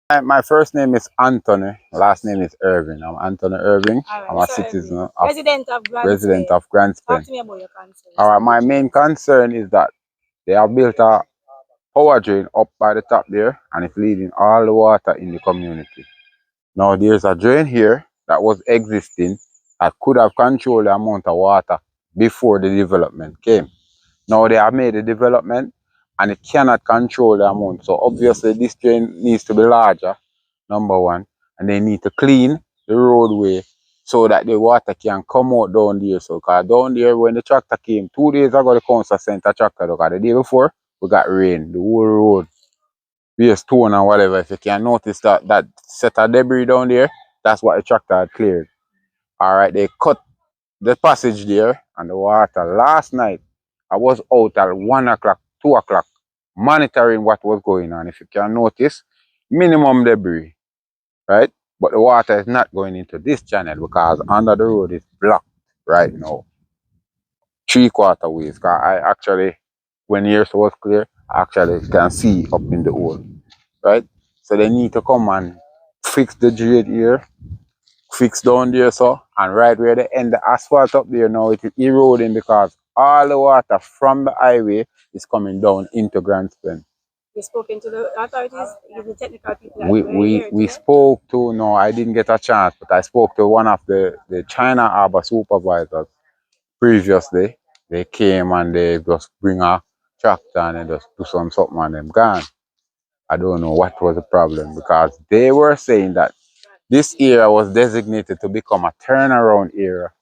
My first name is Anthony. Last name is Irving. I'm Anthony Irving. All right, I'm a Mr. Irving, citizen resident of of Talk Grandspen. to me about your concerns. All right. My main concern is that they have built a power drain up by the top there, and it's leading all the water in the community. Now there's a drain here that was existing that could have controlled the amount of water before the development came. Now they have made the development and it cannot control the amount. So obviously this drain needs to be larger, number one, and they need to clean the roadway so that the water can come out down there. So cause down there when the tractor came 2 days ago, the council sent a tractor because the day before we got rain, the whole road, be a stone and whatever. If you can notice that set of debris down there, that's what the tractor had cleared. Alright, they cut the passage there and the water. Last night, I was out at 1 o'clock, 2 o'clock, monitoring what was going on. If you can notice, minimum debris, right? But the water is not going into this channel because under the road is blocked right now. 3/4 ways. Cause I actually, when years was clear, I actually can see up in the hole, right? So they need to come and fix the grade here, fix down there so, and right where they end the asphalt up there now it is eroding because all the water from the highway is coming down into Grandspen. You spoken to the authorities, the technical people that We were we here we today? spoke to, no, I didn't get a chance, but I spoke to one of the China Harbour supervisors previously. They came and they just bring a tractor and they just do something and them gone. I don't know what was the problem because they were saying that this area was designated to become a turnaround area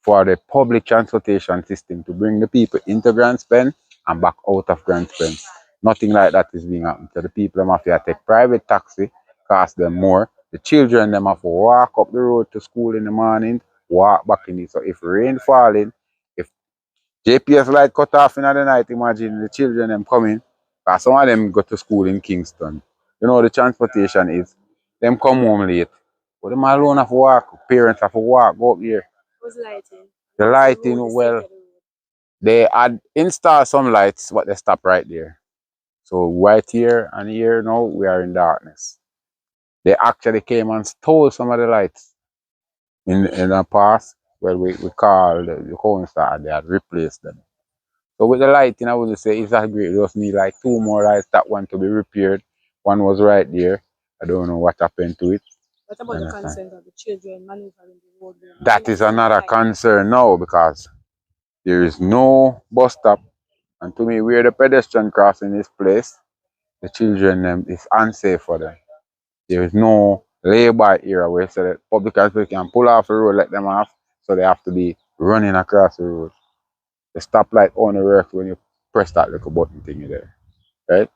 for the public transportation system to bring the people into Grandspen and back out of Grandspen. Nothing like that is being happened. So the people them have to take private taxi, cost them more. The children them have to walk up the road to school in the morning, walk back in it. So if rain falling, if JPS light cut off in the night, imagine the children them coming. Because some of them go to school in Kingston. You know the transportation is. Them come home late. But them alone have to walk. Parents have to walk, go up here. Was lighting. The What's the road, lighting, the state well, of the road? they had installed some lights, but they stopped right there. So right here and here now, we are in darkness. They actually came and stole some of the lights in the past. Well, we called the council and they had replaced them. So with the lighting, I would say it's not great. We just need like two more lights. That one to be repaired. One was right there. I don't know what happened to it. What about the concerns of the children maneuvering the road? That is another concern now because there is no bus stop. And to me, where the pedestrian crossing is placed, the children is unsafe for them. There is no lay-by area where so that public transport can pull off the road, let them off, so they have to be running across the road. The stoplight only works when you press that little button thingy there, right?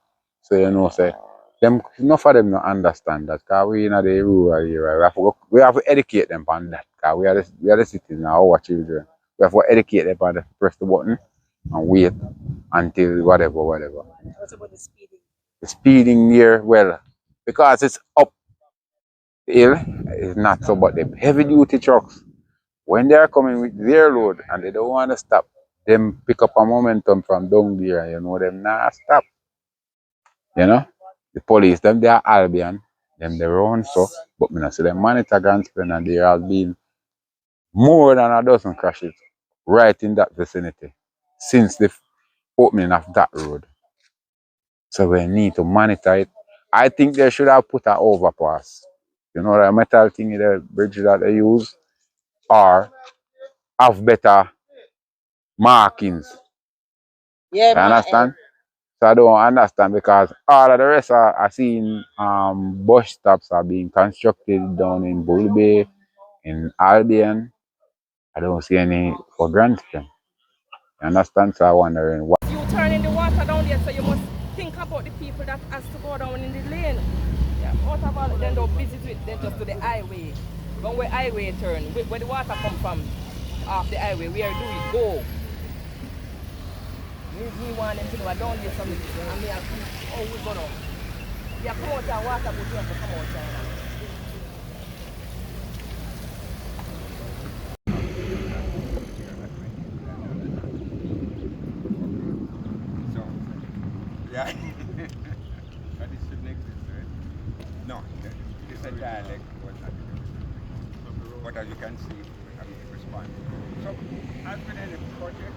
So you know, say them enough of them don't understand that because we in the rural area, we have to educate them on that. Because we are the citizens, our children. We have to educate them on the press the button and wait until whatever. What about the speeding? The speeding near, well, because it's uphill, it's not so, but the heavy duty trucks, when they are coming with their load and they don't want to stop, them pick up a momentum from down there, you know, them not stop. You know? The police, them they are Albion, them they run so, but me not see them monitor Grandspen and there has been more than a dozen crashes right in that vicinity since the opening of that road. So we need to monitor it. I think they should have put an overpass. You know that metal thing in the bridge that they use, or have better markings. Yeah, You understand? So I don't understand because all of the rest are seeing bus stops are being constructed down in Bull Bay, in Albion. I don't see any for Grandston. You understand? So I'm wondering what. You turn in the water down there, so you must think about the people that has to go down in the lane. Yeah, out of all, then don't visit it, then just to the highway. When we highway turn, where the water come from, off the highway, where do we go? Me want them to know I don't hear something. And me, oh, we go down. Yeah, come out and water, but you have to come out China. Yeah. That is should exist, right? No, it's a dialect, but as you can see, it responds. So, as with any project,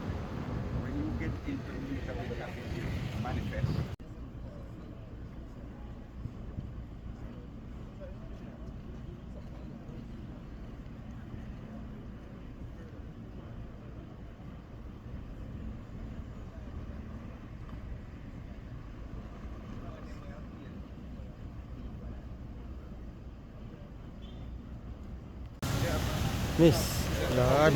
when you get into the meat of it, it manifests. Miss, Lord.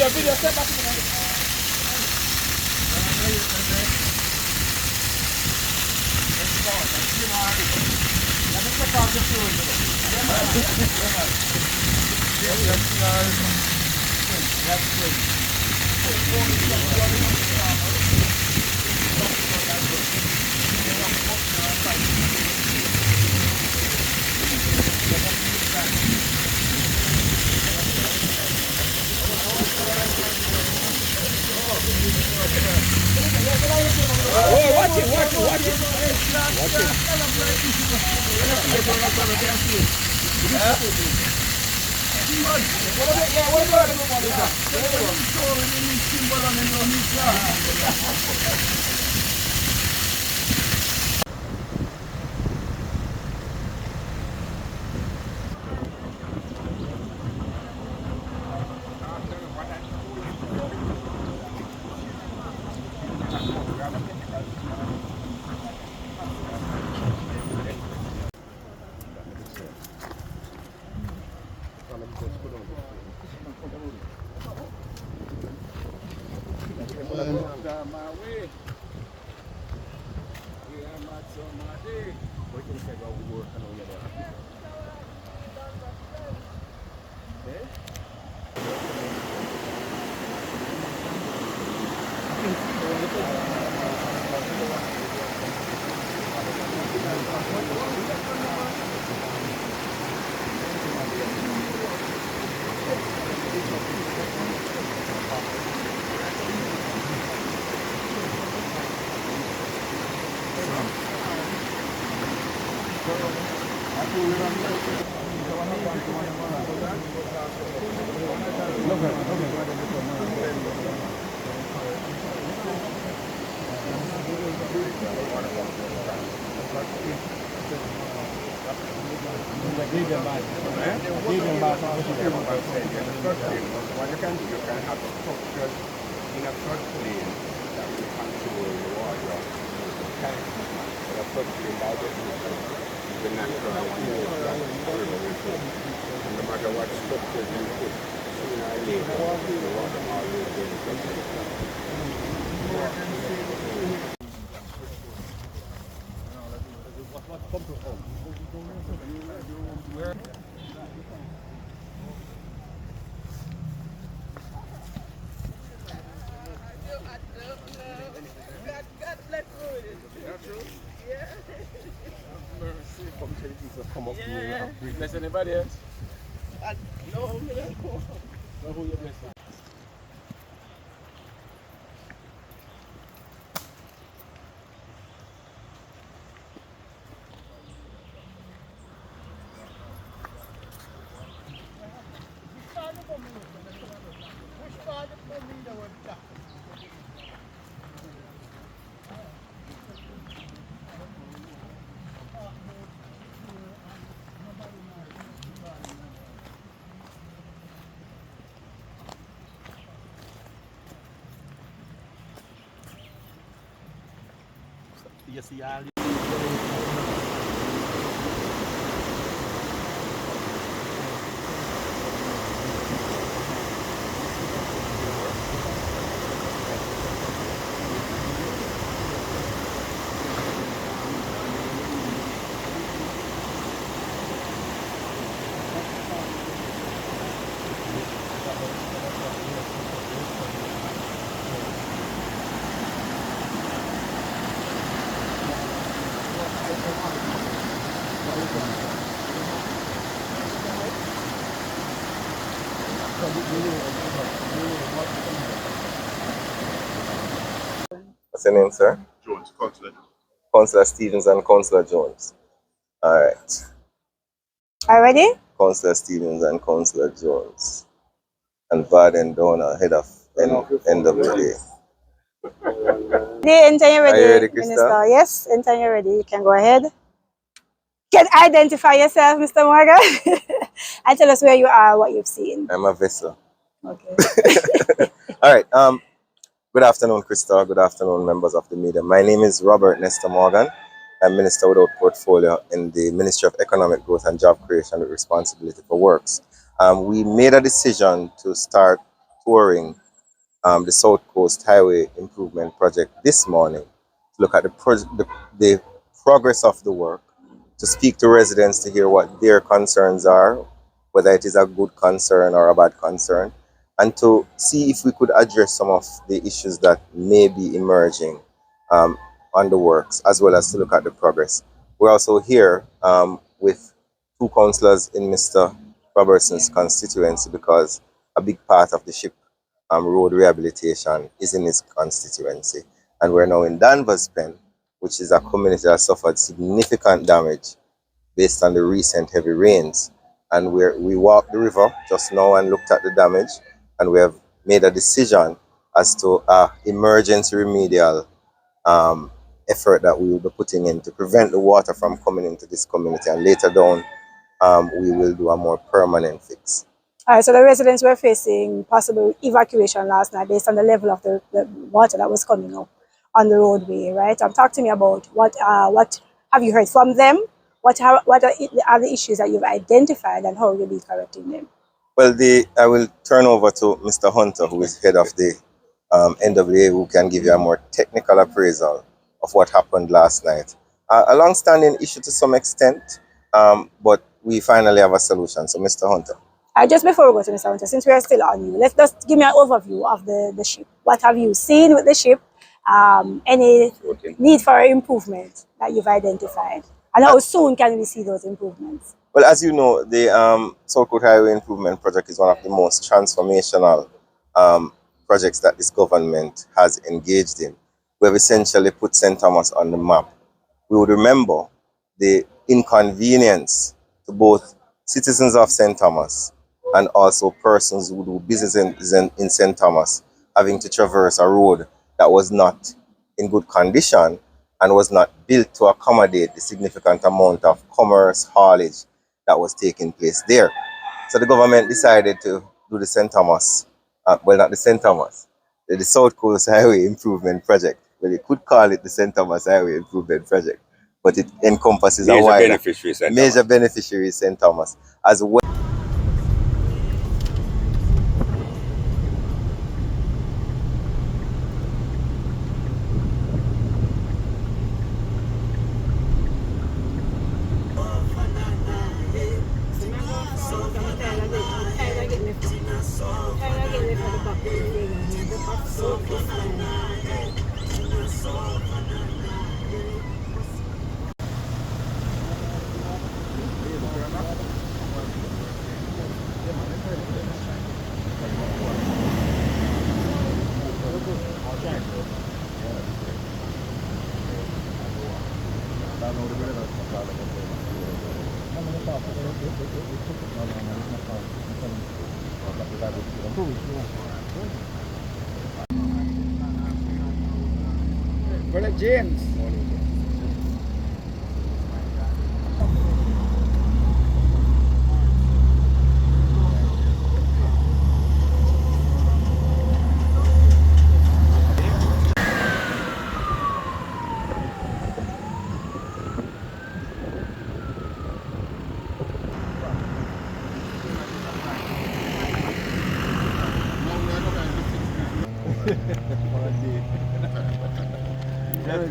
Video, step back. Oh, watch it. What you can do, you can have structures in a floodplain that will control the water. The floodplain by definition is the natural flow that the river will flow. And no matter what structures you put, sooner or later, the water always going to flood. Bless anybody else? No, no, who you blessing? You see all What's your name, sir? Jones, Councillor. Councillor Stevens and Councillor Jones. All right. Are you ready? Councillor Stevens and Councillor Jones. And Varden Donna, head of NWA. Anytime you're Are ready, you ready, Krista? Minister. Yes, anytime you're ready, you can go ahead. Can identify yourself, Mr. Morgan, and tell us where you are, what you've seen. I'm a vessel. Okay. All right. Good afternoon, Krista. Good afternoon, members of the media. My name is Robert Nestor Morgan. I'm Minister without portfolio in the Ministry of Economic Growth and Job Creation with responsibility for works. We made a decision to start touring the South Coast Highway Improvement Project this morning to look at the progress of the work, to speak to residents to hear what their concerns are, whether it is a good concern or a bad concern, and to see if we could address some of the issues that may be emerging on the works, as well as to look at the progress. We're also here with two councillors in Mr. Robertson's constituency because a big part of the ship road rehabilitation is in his constituency. And we're now in Danvers Pen, which is a community that suffered significant damage based on the recent heavy rains. And we walked the river just now and looked at the damage, and we have made a decision as to an emergency remedial effort that we will be putting in to prevent the water from coming into this community. And later down, we will do a more permanent fix. All right, so the residents were facing possible evacuation last night based on the level of the water that was coming up on the roadway, right? Talk to me about what have you heard from them? What are the issues that you've identified, and how will you be correcting them? Well, I will turn over to Mr. Hunter, who is head of the NWA, who can give you a more technical appraisal of what happened last night. A long-standing issue to some extent, but we finally have a solution. So, Mr. Hunter. Just before we go to Mr. Hunter, since we are still on you, let's just give me an overview of the ship. What have you seen with the ship? Any need for improvement that you've identified? And how soon can we see those improvements? Well, as you know, the South Coast Highway Improvement Project is one of the most transformational projects that this government has engaged in. We have essentially put St. Thomas on the map. We would remember the inconvenience to both citizens of St. Thomas and also persons who do business in St. Thomas, having to traverse a road that was not in good condition and was not built to accommodate the significant amount of commerce, haulage that was taking place there. So the government decided to do the St. Thomas, well, not the St. Thomas, the South Coast Highway Improvement Project. Well, you could call it the St. Thomas Highway Improvement Project, but it encompasses a wider major beneficiary St. Thomas, as well. Brother James.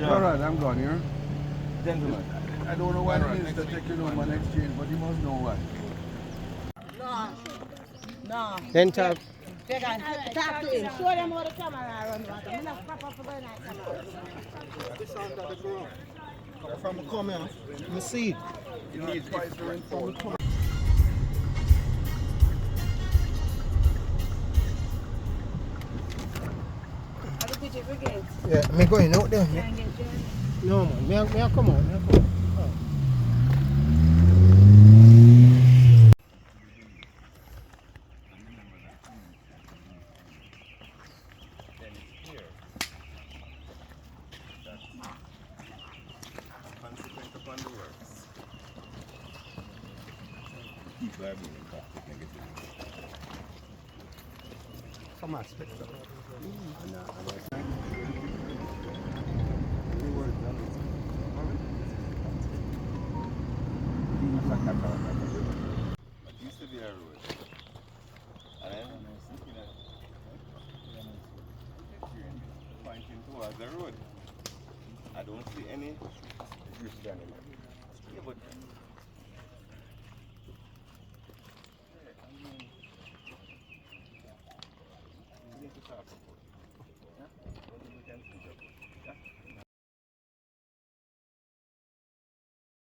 Alright, I'm gone here. Gentlemen. I don't know why the minister take you home and exchange, but you must know why. No. Then talk. Talk to him. Show them how the camera run. I'm not proper for going like camera. From come here, you see. You need spice or info. Yeah, me going out there. No man, me I come out, me I come out. Oh. Then it's here that consequent upon the works. People are being impacted negatively. Some aspects of it. It used to be a road. And I'm looking at pointing towards the road. I don't see any. Yeah, but we need to talk about it. Yeah? We can speak about it. Yeah?